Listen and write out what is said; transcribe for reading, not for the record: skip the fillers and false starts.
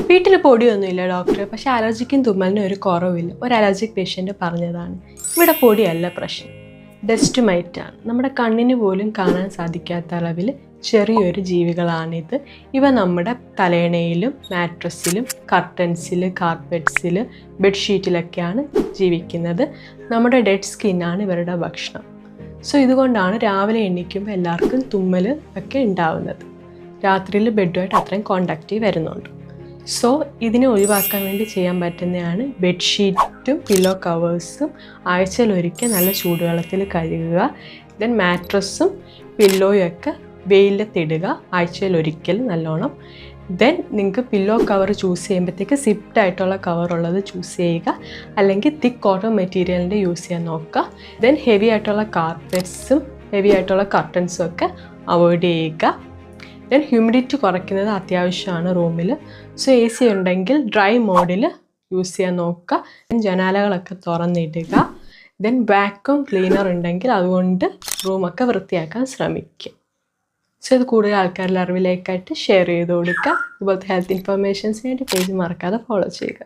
വീട്ടിൽ പൊടിയൊന്നുമില്ല ഡോക്ടർ, പക്ഷേ അലർജിക്കും തുമ്മലിനും ഒരു കുറവില്ല. ഒരു അലർജിക് പേഷ്യൻ്റ് പറഞ്ഞതാണ്. ഇവിടെ പൊടിയല്ല പ്രശ്നം, ഡസ്റ്റ് മൈറ്റാണ്. നമ്മുടെ കണ്ണിന് പോലും കാണാൻ സാധിക്കാത്ത അളവിൽ ചെറിയൊരു ജീവികളാണിത്. ഇവ നമ്മുടെ തലയണയിലും മാട്രസിലും കർട്ടൻസിൽ, കാർപ്പറ്റ്സിൽ, ബെഡ്ഷീറ്റിലൊക്കെയാണ് ജീവിക്കുന്നത്. നമ്മുടെ ഡെഡ് സ്കിന്നാണ് ഇവരുടെ ഭക്ഷണം. സോ ഇതുകൊണ്ടാണ് രാവിലെ എണീക്കുമ്പോൾ എല്ലാവർക്കും തുമ്മൽ ഒക്കെ ഉണ്ടാവുന്നത്. രാത്രിയിൽ ബെഡുമായിട്ട് അത്രയും കോണ്ടാക്റ്റ് വരുന്നുണ്ട്. സോ ഇതിനെ ഒഴിവാക്കാൻ വേണ്ടി ചെയ്യാൻ പറ്റുന്നതാണ് ബെഡ്ഷീറ്റും പില്ലോ കവേഴ്സും ആഴ്ചയിലൊരിക്കൽ നല്ല ചൂടുവെള്ളത്തിൽ കഴുകുക. ദെൻ മാട്രസും പില്ലോയും ഒക്കെ വെയിലത്തിടുക ആഴ്ചയിലൊരിക്കൽ നല്ലോണം. ദെൻ നിങ്ങൾക്ക് പില്ലോ കവർ ചൂസ് ചെയ്യുമ്പോഴത്തേക്ക് സിപ്ഡ് ആയിട്ടുള്ള കവറുള്ളത് ചൂസ് ചെയ്യുക, അല്ലെങ്കിൽ തിക്ക് കോട്ടൺ മെറ്റീരിയലിൻ്റെ യൂസ് ചെയ്യാൻ നോക്കുക. ദെൻ ഹെവി ആയിട്ടുള്ള കാർപ്പറ്റ്സും ഹെവി ആയിട്ടുള്ള കർട്ടൻസും ഒക്കെ അവോയ്ഡ് ചെയ്യുക. ദെൻ ഹ്യൂമിഡിറ്റി കുറയ്ക്കുന്നത് അത്യാവശ്യമാണ് റൂമിൽ. സോ AC ഉണ്ടെങ്കിൽ ഡ്രൈ മോഡിൽ യൂസ് ചെയ്യാൻ നോക്കുക. ദെൻ ജനാലകളൊക്കെ തുറന്നിടുക. ദെൻ വാക്യൂം ക്ലീനർ ഉണ്ടെങ്കിൽ അതുകൊണ്ട് റൂമൊക്കെ വൃത്തിയാക്കാൻ ശ്രമിക്കുക. സോ ഇത് കൂടുതൽ ആൾക്കാരുടെ അറിവിലേക്കായിട്ട് ഷെയർ ചെയ്ത് കൊടുക്കുക. ഇതുപോലത്തെ ഹെൽത്ത് ഇൻഫർമേഷൻസിനായിട്ട് പേജ് മറക്കാതെ ഫോളോ ചെയ്യുക.